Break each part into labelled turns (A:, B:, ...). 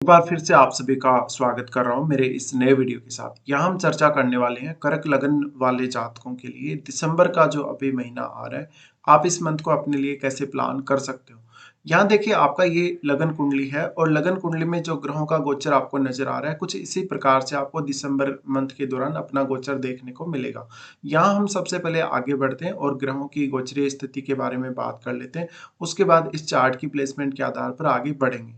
A: बार फिर से आप सभी का स्वागत कर रहा हूँ मेरे इस नए वीडियो के साथ। यहाँ हम चर्चा करने वाले हैं कर्क लगन वाले जातकों के लिए दिसंबर का जो अभी महीना आ रहा है, आप इस मंथ को अपने लिए कैसे प्लान कर सकते हो। यहाँ देखिए आपका ये लगन कुंडली है और लगन कुंडली में जो ग्रहों का गोचर आपको नजर आ रहा है, कुछ इसी प्रकार से आपको दिसंबर मंथ के दौरान अपना गोचर देखने को मिलेगा। यहाँ हम सबसे पहले आगे बढ़ते हैं और ग्रहों की गोचरीय स्थिति के बारे में बात कर लेते हैं। उसके बाद इस चार्ट की प्लेसमेंट के आधार पर आगे बढ़ेंगे।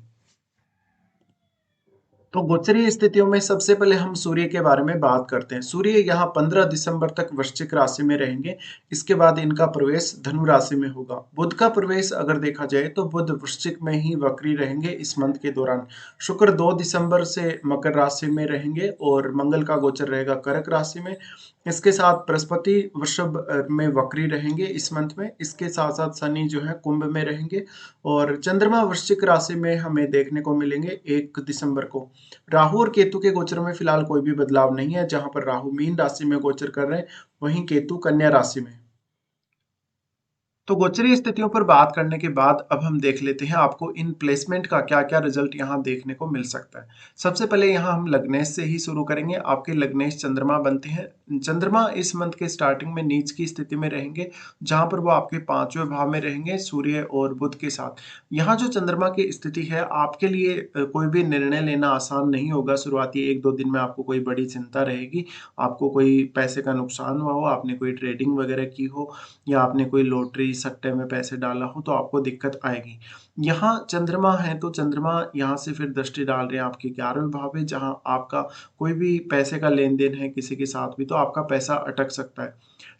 A: तो गोचरीय स्थितियों में सबसे पहले हम सूर्य के बारे में बात करते हैं। सूर्य यहाँ 15 दिसंबर तक वृश्चिक राशि में रहेंगे। इसके बाद इनका प्रवेश धनु राशि में होगा। बुध का प्रवेश अगर देखा जाए तो बुध वृश्चिक में ही वक्री रहेंगे इस मंथ के दौरान। शुक्र 2 दिसंबर से मकर राशि में रहेंगे और मंगल का गोचर रहेगा कर्क राशि में। इसके साथ बृहस्पति वृषभ में वक्री रहेंगे इस मंथ में। इसके साथ साथ शनि जो है कुंभ में रहेंगे और चंद्रमा वृश्चिक राशि में हमें देखने को मिलेंगे 1 दिसंबर को। राहु और केतु के गोचर में फिलहाल कोई भी बदलाव नहीं है। जहां पर राहु मीन राशि में गोचर कर रहे हैं, वहीं केतु कन्या राशि में। तो गोचरीय स्थितियों पर बात करने के बाद अब हम देख लेते हैं आपको इन प्लेसमेंट का क्या-क्या रिजल्ट यहाँ देखने को मिल सकता है। सबसे पहले यहाँ हम लग्नेश से ही शुरू करेंगे। आपके लग्नेश चंद्रमा बनते हैं। चंद्रमा इस मंथ के स्टार्टिंग में नीच की स्थिति में रहेंगे, जहाँ पर वो आपके 5वें भाव में रहेंगे सूर्य और बुध के साथ। यहाँ जो चंद्रमा की स्थिति है आपके लिए कोई भी निर्णय लेना आसान नहीं होगा। शुरुआती 1-2 दिन में आपको कोई बड़ी चिंता रहेगी। आपको कोई पैसे का नुकसान हुआ हो, आपने कोई ट्रेडिंग वगैरह की हो या आपने कोई लॉटरी सट्टे में पैसे डाला हो तो आपको दिक्कत आएगी। यहाँ चंद्रमा है तो चंद्रमा यहाँ से फिर दृष्टि डाल रहे हैं आपके 11वें भाव में, जहाँ आपका कोई भी पैसे का लेन-देन है किसी के साथ भी तो आपका पैसा अटक सकता है।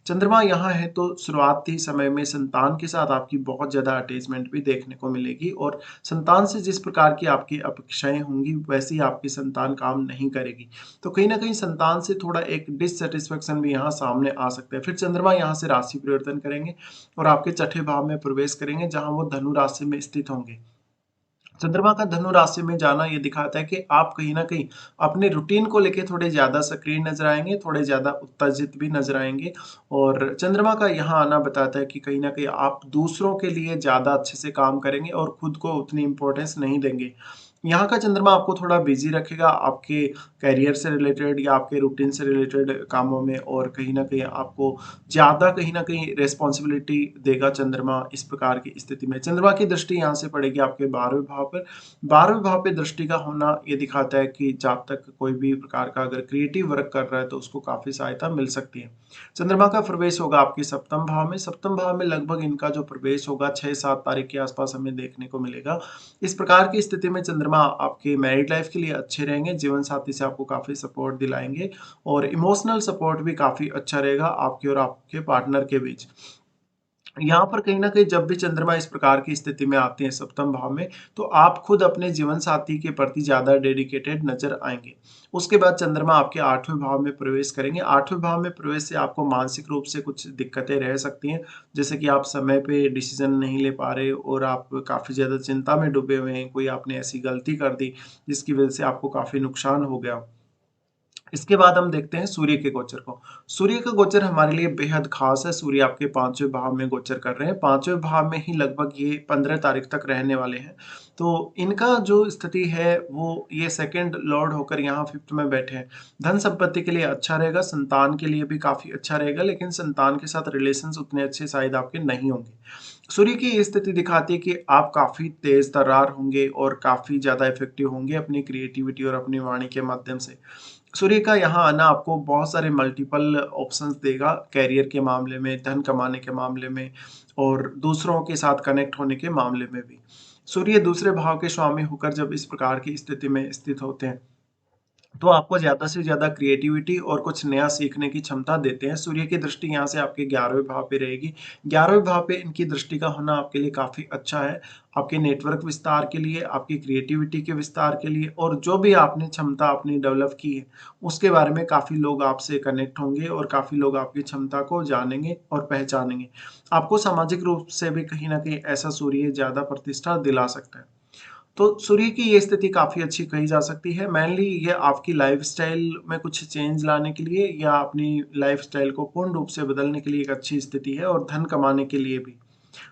A: चंद्रमा यहाँ है तो शुरुआती समय में संतान के साथ आपकी बहुत ज़्यादा अटैचमेंट भी देखने को मिलेगी और संतान से जिस प्रकार की आपकी अपेक्षाएँ होंगी वैसी आपकी संतान काम नहीं करेगी। तो कहीं न कहीं संतान से थोड़ा एक डिससैटिस्फैक्शन भी यहाँ सामने आ सकता है। फिर चंद्रमा यहाँ से राशि परिवर्तन करेंगे और आपके छठे भाव में प्रवेश करेंगे, जहाँ वो धनु राशि में स्थित होंगे। चंद्रमा का धनु राशि में जाना ये दिखाता है कि आप कहीं न कहीं अपने रूटीन को लेके थोड़े ज़्यादा सक्रिय नज़र आएँगे, थोड़े ज़्यादा उत्तेजित भी नज़र आएँगे और चंद्रमा का यहाँ आना बताता है कि कहीं न कहीं आप दूसरों के लिए ज़्यादा अच्छे से काम करेंगे और खुद को उतनी इम्पोर्टेंस नहीं देंगे। यहाँ का चंद्रमा आपको थोड़ा बिज़ी रखेगा आपके करियर से रिलेटेड या आपके रूटीन से रिलेटेड कामों में और कहीं न कहीं आपको ज़्यादा कहीं न कहीं रिस्पॉन्सिबिलिटी देगा चंद्रमा इस प्रकार की स्थिति में। चंद्रमा की दृष्टि यहाँ से पड़ेगी आपके 12वें भाव पर। 12वें भाव पे दृष्टि का होना ये दिखाता है कि जातक कोई भी प्रकार का अगर क्रिएटिव वर्क कर रहा है तो उसको काफ़ी सहायता मिल सकती है। चंद्रमा का प्रवेश होगा आपके सप्तम भाव में। सप्तम भाव में लगभग इनका जो प्रवेश होगा 6-7 तारीख के आसपास हमें देखने को मिलेगा। इस प्रकार की स्थिति में चंद्रमा आपके मैरिड लाइफ के लिए अच्छे रहेंगे, जीवन साथी से आपको काफ़ी सपोर्ट दिलाएँगे और इमोशनल सपोर्ट भी काफ़ी अच्छा रहेगा आपके और आपके पार्टनर के बीच। यहाँ पर कहीं न कहीं जब भी चंद्रमा इस प्रकार की स्थिति में आते हैं सप्तम भाव में, तो आप खुद अपने जीवन साथी के प्रति ज़्यादा डेडिकेटेड नज़र आएँगे। उसके बाद चंद्रमा आपके 8वें भाव में प्रवेश करेंगे। 8वें भाव में प्रवेश से आपको मानसिक रूप से कुछ दिक्कतें रह सकती हैं, जैसे कि आप समय पे डिसीज़न नहीं ले पा रहे और आप काफ़ी ज़्यादा चिंता में डूबे हुए हैं, कोई आपने ऐसी गलती कर दी, जिसकी वज़ह से आपको काफ़ी नुकसान हो गया हो। इसके बाद हम देखते हैं सूर्य के गोचर को। सूर्य का गोचर हमारे लिए बेहद खास है। सूर्य आपके 5वें भाव में गोचर कर रहे हैं। 5वें भाव में ही लगभग ये 15 तारीख तक रहने वाले हैं। तो इनका जो स्थिति है वो ये सेकंड लॉर्ड होकर यहाँ 5th में बैठे हैं। धन संपत्ति के लिए अच्छा रहेगा, संतान के लिए भी काफ़ी अच्छा रहेगा, लेकिन संतान के साथ रिलेशंस उतने अच्छे शायद आपके नहीं होंगे। सूर्य की ये स्थिति दिखाती है कि आप काफ़ी तेज़ तर्रार होंगे और काफ़ी ज़्यादा इफ़ेक्टिव होंगे अपनी क्रिएटिविटी और अपनी वाणी के माध्यम से। सूर्य का यहाँ आना आपको बहुत सारे मल्टीपल ऑप्शंस देगा करियर के मामले में, धन कमाने के मामले में और दूसरों के साथ कनेक्ट होने के मामले में भी। सूर्य दूसरे भाव के स्वामी होकर जब इस प्रकार की स्थिति में स्थित होते हैं, तो आपको ज़्यादा से ज़्यादा क्रिएटिविटी और कुछ नया सीखने की क्षमता देते हैं। सूर्य की दृष्टि यहाँ से आपके 11वें भाव पे रहेगी। 11वें भाव पे इनकी दृष्टि का होना आपके लिए काफ़ी अच्छा है। आपके नेटवर्क विस्तार के लिए, आपकी क्रिएटिविटी के विस्तार के लिए और जो भी आपने क्षमता अपनी डेवलप की है, उसके बारे में काफ़ी लोग आपसे कनेक्ट होंगे और काफ़ी लोग आपकी क्षमता को जानेंगे और पहचानेंगे। आपको सामाजिक रूप से भी कहीं न कहीं ऐसा सूर्य ज़्यादा प्रतिष्ठा दिला सकता है। तो सूर्य की ये स्थिति काफ़ी अच्छी कही जा सकती है। मेनली ये आपकी लाइफ़स्टाइल में कुछ चेंज लाने के लिए या अपनी लाइफ़स्टाइल को पूर्ण रूप से बदलने के लिए एक अच्छी स्थिति है और धन कमाने के लिए भी।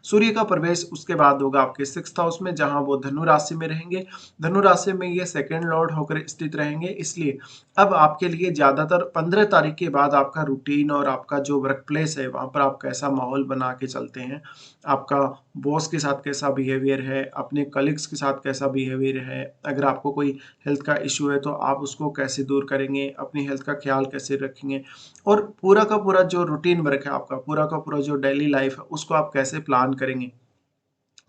A: सूर्य का प्रवेश उसके बाद होगा आपके 6th हाउस में, जहां वो धनु राशि में रहेंगे। धनु राशि में ये सेकंड लॉर्ड होकर स्थित रहेंगे, इसलिए अब आपके लिए ज्यादातर 15 तारीख के बाद आपका रूटीन और आपका जो वर्क प्लेस है वहां पर आप कैसा माहौल बना के चलते हैं, आपका बॉस के साथ कैसा बिहेवियर है, अपने कलीग्स के साथ कैसा बिहेवियर है, अगर आपको कोई हेल्थ का इश्यू है तो आप उसको कैसे दूर करेंगे, अपनी हेल्थ का ख्याल कैसे रखेंगे, और पूरा का पूरा जो रूटीन वर्क है आपका, पूरा का पूरा जो डेली लाइफ है उसको आप कैसे प्लान करेंगे।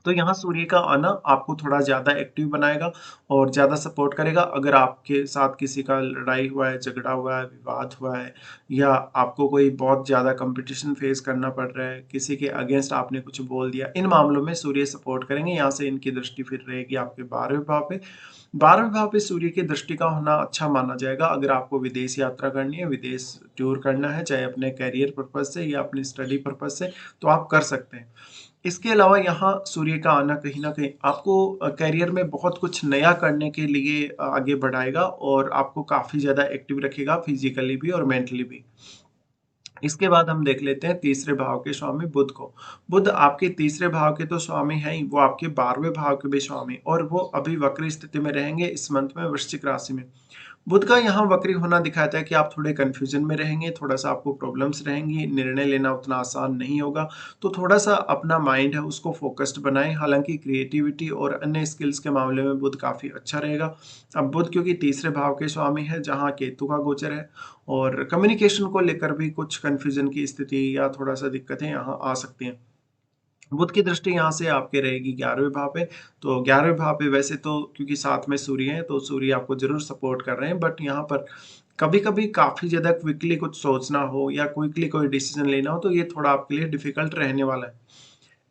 A: तो यहाँ सूर्य का आना आपको थोड़ा ज़्यादा एक्टिव बनाएगा और ज़्यादा सपोर्ट करेगा। अगर आपके साथ किसी का लड़ाई हुआ है, झगड़ा हुआ है, विवाद हुआ है, या आपको कोई बहुत ज़्यादा कंपटीशन फेस करना पड़ रहा है, किसी के अगेंस्ट आपने कुछ बोल दिया, इन मामलों में सूर्य सपोर्ट करेंगे। यहाँ से इनकी दृष्टि फिर रहेगी आपके 12वें भाव पे। 12वें भाव पे सूर्य की दृष्टि का होना अच्छा माना जाएगा। अगर आपको विदेश यात्रा करनी है, विदेश टूर करना है, चाहे अपने करियर पर्पज से या अपनी स्टडी पर्पज से, तो आप कर सकते हैं। इसके अलावा यहाँ सूर्य का आना कहीं न कहीं आपको करियर में बहुत कुछ नया करने के लिए आगे बढ़ाएगा और आपको काफ़ी ज़्यादा एक्टिव रखेगा फिज़िकली भी और मेंटली भी। इसके बाद हम देख लेते हैं तीसरे भाव के स्वामी बुध को। बुध आपके तीसरे भाव के तो स्वामी हैं ही, वो आपके 12वें भाव के भी स्वामी, और वो अभी वक्री स्थिति में रहेंगे इस मंथ में वृश्चिक राशि में। बुध का यहाँ वक्री होना दिखाता है कि आप थोड़े कंफ्यूजन में रहेंगे, थोड़ा-सा आपको प्रॉब्लम्स रहेंगी, निर्णय लेना उतना आसान नहीं होगा। तो थोड़ा-सा अपना माइंड है उसको फ़ोकस्ड बनाएँ। हालाँकि क्रिएटिविटी और अन्य स्किल्स के मामले में बुध काफ़ी अच्छा रहेगा। अब बुध क्योंकि तीसरे भाव के स्वामी हैं, जहाँ केतु का गोचर है, और कम्युनिकेशन को लेकर भी कुछ कन्फ्यूजन की स्थिति या थोड़ा-सा दिक्कतें यहाँ आ सकती हैं। बुध की दृष्टि यहाँ से आपके रहेगी 11वें भाव पे। तो 11वें भाव पे वैसे तो क्योंकि साथ में सूर्य है, तो सूर्य आपको ज़रूर सपोर्ट कर रहे हैं, बट यहाँ पर कभी-कभी काफ़ी ज़्यादा क्विकली कुछ सोचना हो या क्विकली कोई डिसीज़न लेना हो, तो ये थोड़ा आपके लिए डिफ़िकल्ट रहने वाला है।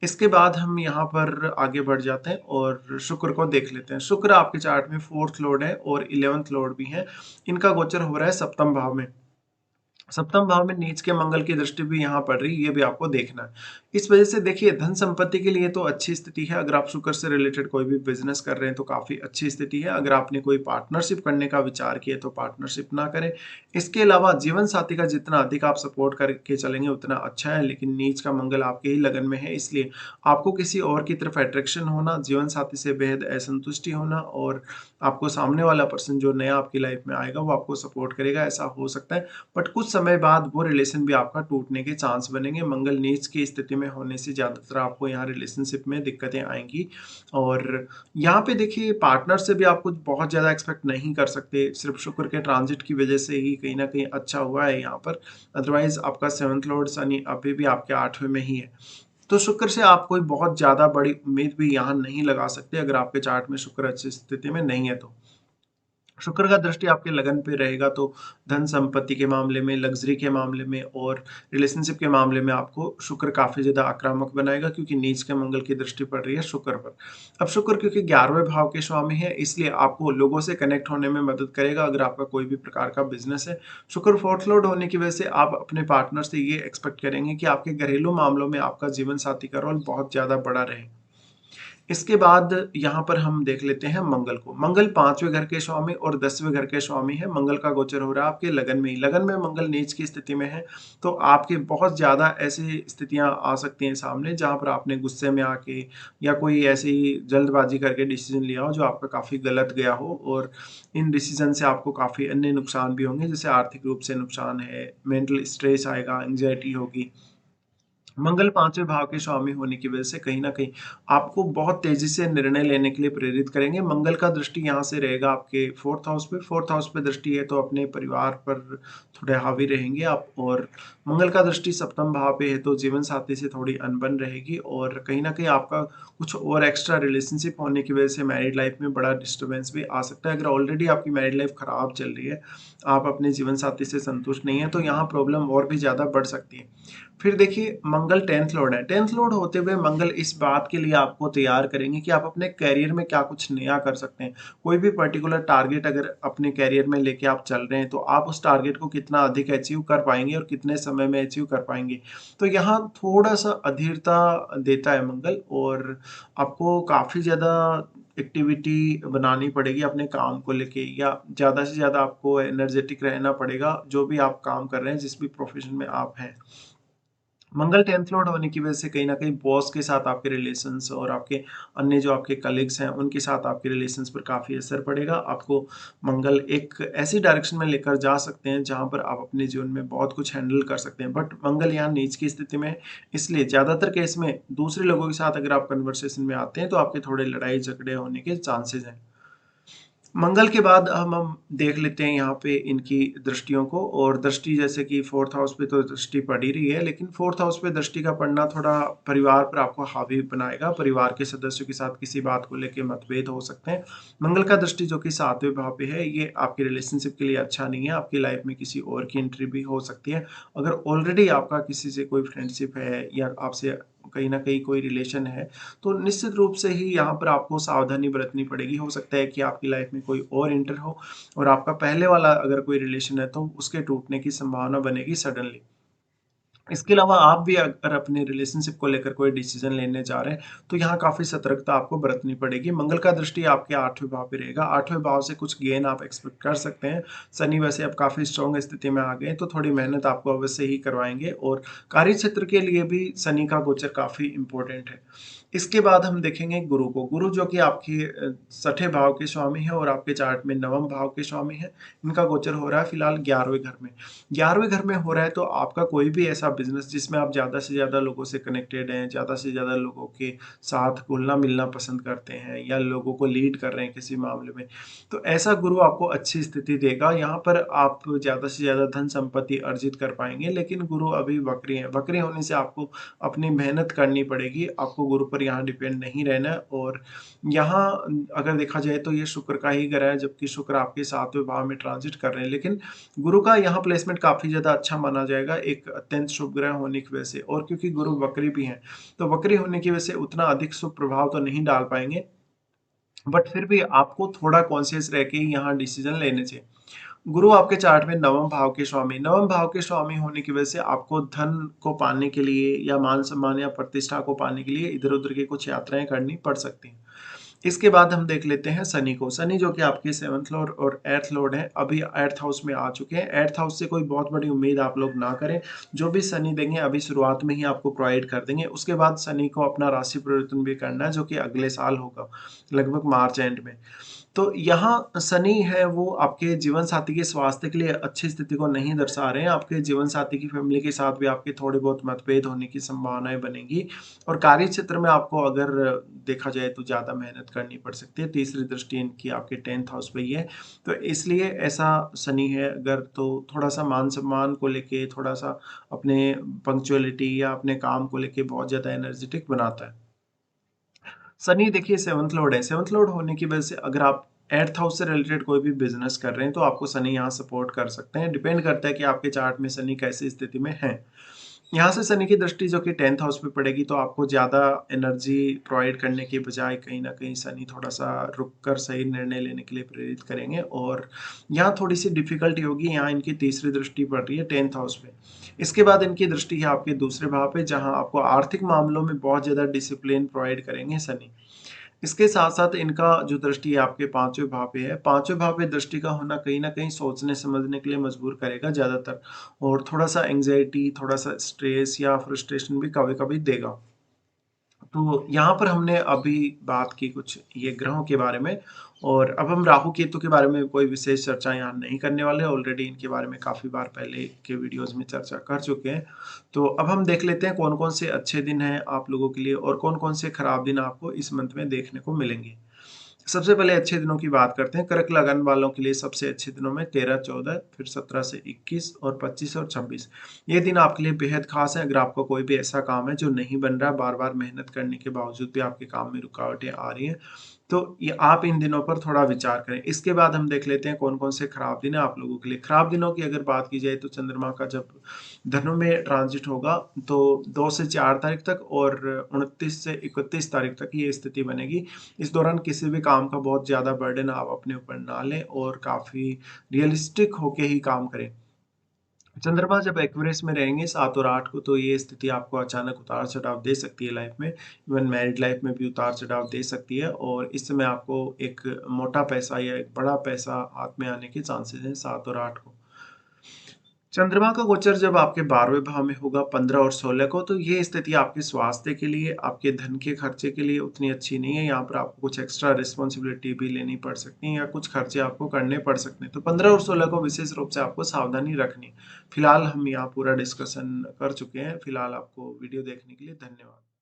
A: इसके बाद हम यहाँ पर आगे बढ़ जाते हैं और शुक्र को देख लेते हैं। शुक्र आपके चार्ट में 4th लॉर्ड है और 11th लॉर्ड भी है। इनका गोचर हो रहा है 7म भाव में। सप्तम भाव में नीच के मंगल की दृष्टि भी यहाँ पड़ रही है, ये भी आपको देखना है। इस वजह से देखिए धन संपत्ति के लिए तो अच्छी स्थिति है। अगर आप शुक्र से रिलेटेड कोई भी बिजनेस कर रहे हैं तो काफी अच्छी स्थिति है। अगर आपने कोई पार्टनरशिप करने का विचार किया तो पार्टनरशिप ना करें। इसके अलावा जीवन साथी का जितना अधिक आप सपोर्ट करके चलेंगे उतना अच्छा है, लेकिन नीच का मंगल आपके ही लगन में है, इसलिए आपको किसी और की तरफ अट्रैक्शन होना, जीवन साथी से बेहद असंतुष्टि होना, और आपको सामने वाला पर्सन जो नया आपकी लाइफ में आएगा वो आपको सपोर्ट करेगा, ऐसा हो सकता है। बट कुछ समय बाद वो रिलेशन भी आपका टूटने के चांस बनेंगे। मंगल नीच की स्थिति में होने से ज़्यादातर आपको यहाँ रिलेशनशिप में दिक्कतें आएँगी, और यहाँ पे देखिए पार्टनर से भी आप कुछ बहुत ज़्यादा एक्सपेक्ट नहीं कर सकते। सिर्फ़ शुक्र के ट्रांज़िट की वज़ह से ही कहीं न कहीं अच्छा हुआ है यहाँ पर। अदरवाइज़ आपका 7th लॉर्ड शनि अभी भी आपके 8वें में ही है। तो शुक्र से आप कोई बहुत ज़्यादा बड़ी उम्मीद भी यहाँ नहीं लगा सकते, अगर आपके चार्ट में शुक्र अच्छी स्थिति में नहीं है तो। शुक्र का दृष्टि आपके लगन पे रहेगा तो धन संपत्ति के मामले में, लग्ज़री के मामले में और रिलेशनशिप के मामले में आपको शुक्र काफ़ी ज़्यादा आक्रामक बनाएगा, क्योंकि नीच के मंगल की दृष्टि पड़ रही है शुक्र पर। अब शुक्र क्योंकि 11वें भाव के स्वामी है, इसलिए आपको लोगों से कनेक्ट होने में मदद करेगा अगर आपका कोई भी प्रकार का बिज़नेस है। शुक्र 4th लॉर्ड होने की वजह से आप अपने पार्टनर से ये एक्सपेक्ट करेंगे कि आपके घरेलू मामलों में आपका जीवन साथी का रोल बहुत ज़्यादा बड़ा रहे। इसके बाद यहाँ पर हम देख लेते हैं मंगल को। मंगल 5वें घर के स्वामी और 10वें घर के स्वामी है। मंगल का गोचर हो रहा है आपके लगन में ही। लगन में मंगल नीच की स्थिति में है, तो आपके बहुत ज़्यादा ऐसी स्थितियाँ आ सकती हैं सामने जहाँ पर आपने गुस्से में आके या कोई ऐसी जल्दबाजी करके डिसीजन लिया हो जो आपका काफ़ी गलत गया हो, और इन डिसीजन से आपको काफ़ी अन्य नुकसान भी होंगे, जैसे आर्थिक रूप से नुकसान है, मेंटल स्ट्रेस आएगा, एंग्जायटी होगी। मंगल 5वें भाव के स्वामी होने की वजह से कहीं न कहीं आपको बहुत तेज़ी से निर्णय लेने के लिए प्रेरित करेंगे। मंगल का दृष्टि यहाँ से रहेगा आपके 4th हाउस पे। 4th हाउस पे दृष्टि है तो अपने परिवार पर थोड़े हावी रहेंगे आप, और मंगल का दृष्टि 7म भाव पे है तो जीवन साथी से थोड़ी अनबन रहेगी, और कहीं न कहीं आपका कुछ और एक्स्ट्रा रिलेशनशिप होने की वजह से मैरिड लाइफ में बड़ा डिस्टर्बेंस भी आ सकता है। अगर ऑलरेडी आपकी मैरिड लाइफ खराब चल रही है, आप अपने जीवन साथी से संतुष्ट नहीं हैं, तो यहाँ प्रॉब्लम और भी ज़्यादा बढ़ सकती है। फिर देखिए मंगल 10th लॉर्ड है। 10th लॉर्ड होते हुए मंगल इस बात के लिए आपको तैयार करेंगे कि आप अपने करियर में क्या कुछ नया कर सकते हैं। कोई भी पर्टिकुलर टारगेट अगर अपने करियर में लेके आप चल रहे हैं, तो आप उस टारगेट को कितना अधिक अचीव कर पाएँगे और कितने समय में अचीव कर पाएँगे। तो यहाँ थोड़ा-सा अधीरता देता है मंगल, और आपको काफ़ी ज़्यादा एक्टिविटी बनानी पड़ेगी अपने काम को लेके, या ज़्यादा से ज़्यादा आपको एनर्जेटिक रहना पड़ेगा, जो भी आप काम कर रहे हैं, जिस भी प्रोफ़ेशन में आप हैं। मंगल 10th लॉर्ड होने की वजह से कहीं न कहीं बॉस के साथ आपके रिलेशंस और आपके अन्य जो आपके कलीग्स हैं, उनके साथ आपके रिलेशंस पर काफ़ी असर पड़ेगा। आपको मंगल एक ऐसी डायरेक्शन में लेकर जा सकते हैं, जहाँ पर आप अपने जीवन में बहुत कुछ हैंडल कर सकते हैं। बट मंगल यहाँ नीच की स्थिति में है, इसलिए ज़्यादातर केस में दूसरे लोगों के साथ अगर आप कन्वर्सेशन में आते हैं, तो आपके थोड़े लड़ाई-झगड़े होने के चांसेज़ हैं। मंगल के बाद हम देख लेते हैं यहाँ पे इनकी दृष्टियों को, और दृष्टि जैसे कि 4th हाउस पे तो दृष्टि पड़ ही रही है, लेकिन 4th हाउस पे दृष्टि का पड़ना थोड़ा परिवार पर आपको हावी बनाएगा। परिवार के सदस्यों के साथ किसी बात को लेके मतभेद हो सकते हैं। मंगल का दृष्टि जो कि 7वें भाव पे है, ये आपके रिलेशनशिप के लिए अच्छा नहीं है। आपकी लाइफ में किसी और की एंट्री भी हो सकती है। अगर ऑलरेडी आपका किसी से कोई फ्रेंडशिप है या आपसे कहीं न कहीं कोई रिलेशन है, तो निश्चित रूप से ही यहाँ पर आपको सावधानी बरतनी पड़ेगी। हो सकता है कि आपकी लाइफ में कोई और एंटर हो, और आपका पहले वाला अगर कोई रिलेशन है, तो उसके टूटने की संभावना बनेगी सडनली। इसके अलावा आप भी अगर अपने रिलेशनशिप को लेकर कोई डिसीजन लेने जा रहे हैं, तो यहाँ काफ़ी सतर्कता आपको बरतनी पड़ेगी। मंगल का दृष्टि आपके 8वें भाव पे रहेगा। 8वें भाव से कुछ गेन आप एक्सपेक्ट कर सकते हैं। शनि वैसे अब काफ़ी स्ट्रॉन्ग स्थिति में आ गए हैं, तो थोड़ी मेहनत आपको अवश्य ही करवाएँगे, और कार्य क्षेत्र के लिए भी शनि का गोचर काफ़ी इम्पोर्टेंट है। इसके बाद हम देखेंगे गुरु को। गुरु जो कि आपके 6ठे भाव के स्वामी हैं, और आपके चार्ट में 9वें भाव के स्वामी हैं। इनका गोचर हो रहा है फिलहाल 11वें घर में। 11वें घर में हो रहा है, तो आपका कोई भी ऐसा बिज़नेस जिसमें आप ज़्यादा से ज़्यादा लोगों से कनेक्टेड हैं, ज़्यादा से ज़्यादा लोगों के साथ घुलना-मिलना पसंद करते हैं, या लोगों को लीड कर रहे हैं किसी मामले में, तो ऐसा गुरु आपको अच्छी स्थिति देगा। यहाँ पर आप ज़्यादा से ज़्यादा धन संपत्ति अर्जित कर पाएँगे, लेकिन गुरु अभी वक्री हैं। वक्री होने से आपको अपनी मेहनत करनी पड़ेगी, आपको गुरु पर यहाँ डिपेंड नहीं रहना है। और यहाँ अगर देखा जाए तो ये शुक्र का ही ग्रह है, जबकि शुक्र आपके 7वें भाव में ट्रांजिट कर रहे हैं, लेकिन गुरु का यहाँ प्लेसमेंट काफ़ी ज़्यादा अच्छा माना जाएगा, एक अत्यंत शुभ ग्रह होने की वजह से। और क्योंकि गुरु वक्री भी हैं, तो वक्री होने की वजह से उतना अधिक शुभ प्रभाव तो नहीं डाल पाएँगे, बट फिर भी आपको थोड़ा कॉन्शियस रह के ही यहाँ डिसीजन लेने चाहिए। गुरु आपके चार्ट में 9वें भाव के स्वामी, 9वें भाव के स्वामी होने की वजह से आपको धन को पाने के लिए, या मान सम्मान या प्रतिष्ठा को पाने के लिए इधर-उधर की कुछ यात्राएँ करनी पड़ सकती हैं। इसके बाद हम देख लेते हैं शनि को। शनि जो कि आपके 7th लॉर्ड और 8th लॉर्ड हैं, अभी 8th हाउस में आ चुके हैं। 8th हाउस से कोई बहुत बड़ी उम्मीद आप लोग ना करें। जो भी शनि देंगे अभी शुरुआत में ही आपको प्रोवाइड कर देंगे। उसके बाद शनि को अपना राशि परिवर्तन भी करना है, जो कि अगले साल होगा, लगभग मार्च एंड में। तो यहाँ शनि है वो आपके जीवन साथी के स्वास्थ्य के लिए अच्छी स्थिति को नहीं दर्शा रहे हैं। आपके जीवन साथी की फैमिली के साथ भी आपके थोड़े बहुत मतभेद होने की संभावनाएँ बनेंगी, और कार्य क्षेत्र में आपको अगर देखा जाए तो ज़्यादा मेहनत करनी पड़ सकती है। तीसरी दृष्टि इनकी आपके 10th हाउस पे ही है, तो इसलिए ऐसा शनि है अगर, तो थोड़ा-सा मान-सम्मान को लेके, थोड़ा-सा अपने पंक्चुअलिटी या अपने काम को लेके बहुत ज़्यादा एनर्जेटिक बनाता है। शनि देखिए 7th लॉर्ड है। 7th लॉर्ड होने की वजह से अगर आप 8th हाउस से रिलेटेड कोई भी बिज़नेस कर रहे हैं, तो आपको शनि यहाँ सपोर्ट कर सकते हैं। डिपेंड करता है कि आपके चार्ट में शनि कैसी स्थिति में है। यहाँ से शनि की दृष्टि जो कि 10th हाउस पे पड़ेगी, तो आपको ज़्यादा एनर्जी प्रोवाइड करने के बजाय कहीं न कहीं शनि थोड़ा-सा रुक कर सही निर्णय लेने के लिए प्रेरित करेंगे, और यहाँ थोड़ी-सी डिफ़िकल्टी होगी। यहाँ इनकी तीसरी दृष्टि पड़ रही है 10th हाउस पे। इसके बाद इनकी दृष्टि है आपके दूसरे भाव पे, जहाँ आपको आर्थिक मामलों में बहुत ज़्यादा डिसिप्लिन प्रोवाइड करेंगे शनि। इसके साथ-साथ इनका जो दृष्टि है आपके 5वें भाव पे है। 5वें भाव पे दृष्टि का होना कहीं न कहीं सोचने-समझने के लिए मजबूर करेगा ज़्यादातर, और थोड़ा-सा एंग्ज़ायटी, थोड़ा-सा स्ट्रेस या फ्रस्ट्रेशन भी कभी-कभी देगा। तो यहाँ पर हमने अभी बात की कुछ ये ग्रहों के बारे में, और अब हम राहु केतु के बारे में कोई विशेष चर्चा यहाँ नहीं करने वाले हैं। ऑलरेडी इनके बारे में काफ़ी बार पहले के वीडियोज़ में चर्चा कर चुके हैं। तो अब हम देख लेते हैं कौन-कौन से अच्छे दिन हैं आप लोगों के लिए, और कौन-कौन से खराब दिन आपको इस मंथ में देखने को मिलेंगे। सबसे पहले अच्छे दिनों की बात करते हैं। कर्क लगन वालों के लिए सबसे अच्छे दिनों में 13, 14, फिर 17 से 21 और 25 और 26। ये दिन आपके लिए बेहद खास है। अगर आपका कोई भी ऐसा काम है जो नहीं बन रहा, बार-बार मेहनत करने के बावजूद भी आपके काम में रुकावटें आ रही हैं, तो ये आप इन दिनों पर थोड़ा विचार करें। इसके बाद हम देख लेते हैं कौन-कौन से खराब दिन हैं आप लोगों के लिए। खराब दिनों की अगर बात की जाए, तो चंद्रमा का जब धनु में ट्रांजिट होगा, तो 2 से 4 तारीख तक और 29 से 31 तारीख तक ये स्थिति बनेगी। इस दौरान किसी भी काम का बहुत ज़्यादा बर्डन आप अपने ऊपर ना लें, और काफ़ी रियलिस्टिक होके ही काम करें। चंद्रमा जब एक्वेरियस में रहेंगे 7 और 8 को, तो ये स्थिति आपको अचानक उतार-चढ़ाव दे सकती है लाइफ में। इवन मैरिड लाइफ में भी उतार-चढ़ाव दे सकती है, और इस समय आपको एक मोटा पैसा या एक बड़ा पैसा हाथ में आने के चांसेस हैं 7 और 8 को। चंद्रमा का गोचर जब आपके 12वें भाव में होगा 15 और 16 को, तो ये स्थिति आपके स्वास्थ्य के लिए, आपके धन के खर्चे के लिए उतनी अच्छी नहीं है। यहाँ पर आपको कुछ एक्स्ट्रा रिस्पॉन्सिबिलिटी भी लेनी पड़ सकती है या कुछ खर्चे आपको करने पड़ सकते हैं। तो 15 और 16 को विशेष रूप से आपको सावधानी रखनी है। फिलहाल हम यहाँ पूरा डिस्कशन कर चुके हैं। फिलहाल आपको वीडियो देखने के लिए धन्यवाद।